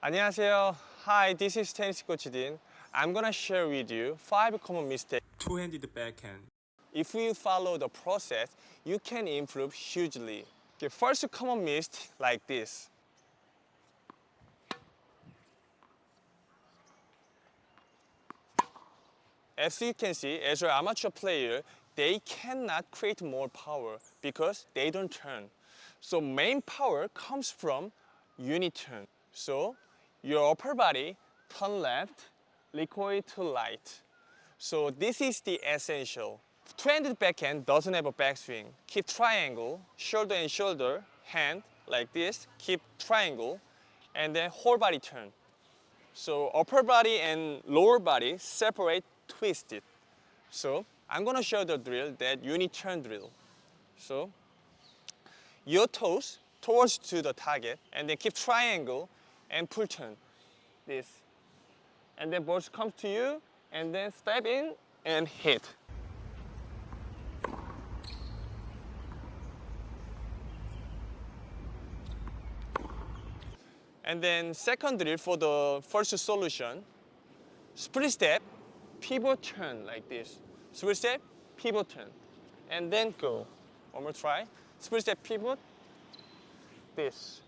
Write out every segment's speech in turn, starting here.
안녕하세요. Hi, this is tennis coach Dean. I'm gonna share with you 5 common mistakes. Two-handed backhand. If you follow the process, you can improve hugely. Okay, first common mistake like this. As you can see, as an amateur player, they cannot create more power because they don't turn. So main power comes from unit turn. So your upper body turn left, recoil to right. So this is the essential. Two-handed backhand doesn't have a backswing. Keep triangle, shoulder and shoulder, hand like this, keep triangle, and then whole body turn. So upper body and lower body separate, twisted. So I'm gonna show the drill, that unit turn drill. So your toes towards to the target, and then keep triangle and pull turn. This. And then ball comes to you, and then step in and hit. And then second drill for the first solution, split step, pivot turn like this. Split step, pivot turn. And then go. One more try. Split step, pivot, this.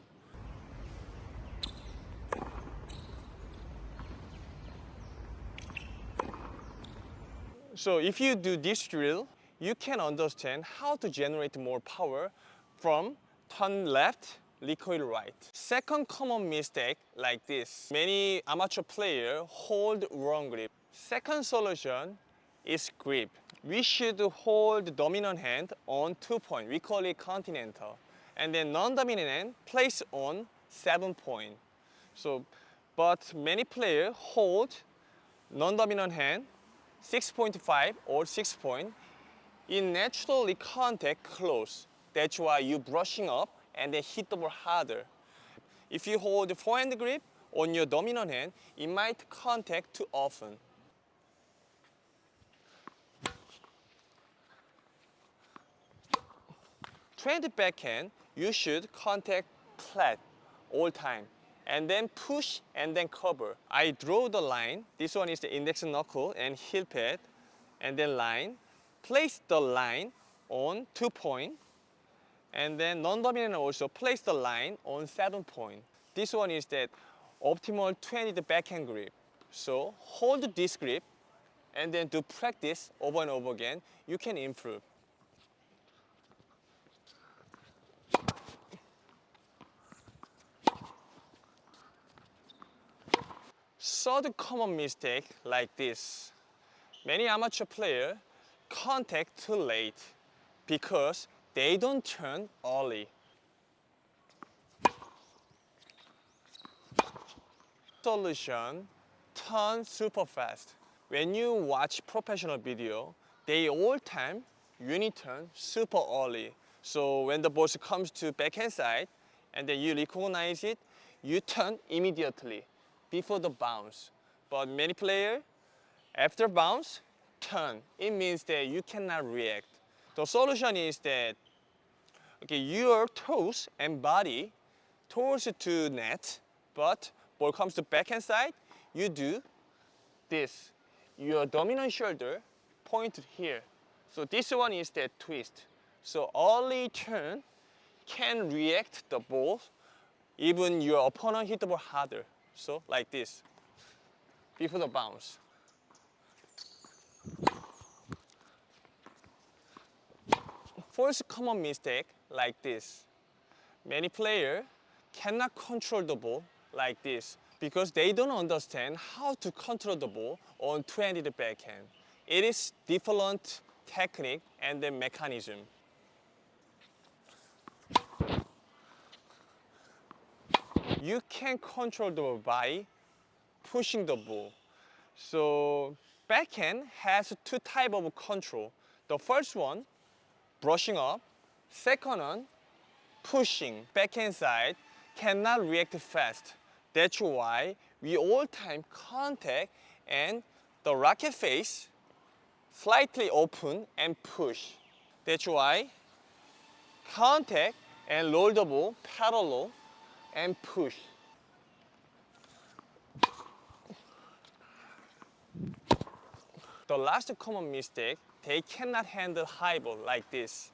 So if you do this drill, you can understand how to generate more power from turn left, recoil right. Second common mistake like this. Many amateur players hold wrong grip. Second solution is grip. We should hold dominant hand on 2 point. We call it continental. And then non-dominant hand place on 7 point. But many players hold non-dominant hand 6.5 or 6 point, it naturally contact close. That's why you brushing up and then hit the ball harder. If you hold the forehand grip on your dominant hand, it might contact too often. Two-handed backhand, you should contact flat all time. And then push and then cover. I draw the line. This one is the index knuckle and heel pad. And then line. Place the line on 2 point. And then non-dominant also place the line on 7 point. This one is that optimal two-handed backhand grip. So hold this grip and then do practice over and over again. You can improve. Third common mistake like this. Many amateur players contact too late because they don't turn early. Solution, turn super fast. When you watch professional video, they all time unit turn super early. So when the ball comes to backhand side and then you recognize it, you turn immediately before the bounce. But many players, after bounce, turn. It means that you cannot react. The solution is that your toes and body towards to net, but ball comes to backhand side, you do this. Your dominant shoulder point here. So this one is that twist. So early turn can react the ball, even your opponent hit the ball harder. So like this, before the bounce. Fourth common mistake like this. Many players cannot control the ball like this because they don't understand how to control the ball on two-handed backhand. It is different technique and the mechanism. You can control the ball by pushing the ball. So backhand has 2 types of control. The first one, brushing up. Second one, pushing. Backhand side cannot react fast. That's why we all time contact and the racket face slightly open and push. That's why contact and roll the ball parallel and push. The last common mistake, they cannot handle high ball like this.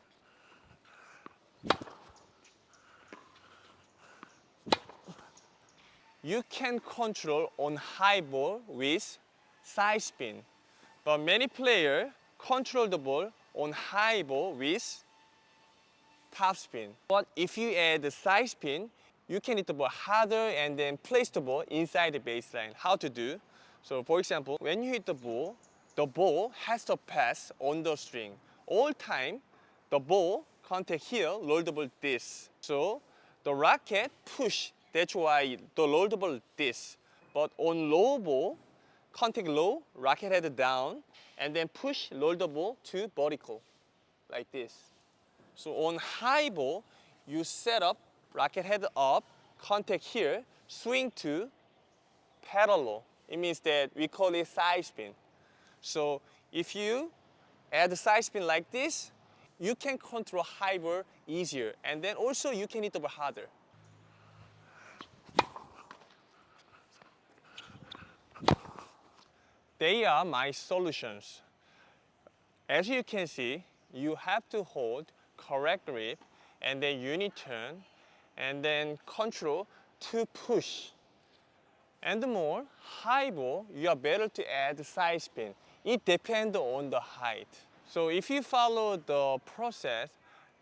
You can control on high ball with side spin, but many players control the ball on high ball with top spin. But if you add the side spin, you can hit the ball harder and then place the ball inside the baseline. How to do? So for example, when you hit the ball has to pass on the string. All time, the ball contact here, roll the ball this. So the racket push, that's why the roll the ball this. But on low ball, contact low, racket head down, and then push, roll the ball to vertical, like this. So on high ball, you set up, racket head up, contact here, swing to parallel. It means that we call it side spin. So if you add the side spin like this, you can control high ball easier. And then also you can hit the ball harder. They are my solutions. As you can see, you have to hold correct grip and then unit turn and then control to push. And more, high ball, you are better to add side spin. It depends on the height. So if you follow the process,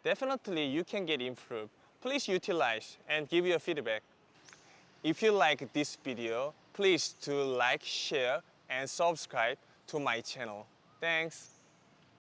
definitely you can get improved. Please utilize and give your feedback. If you like this video, please to like, share, and subscribe to my channel. Thanks.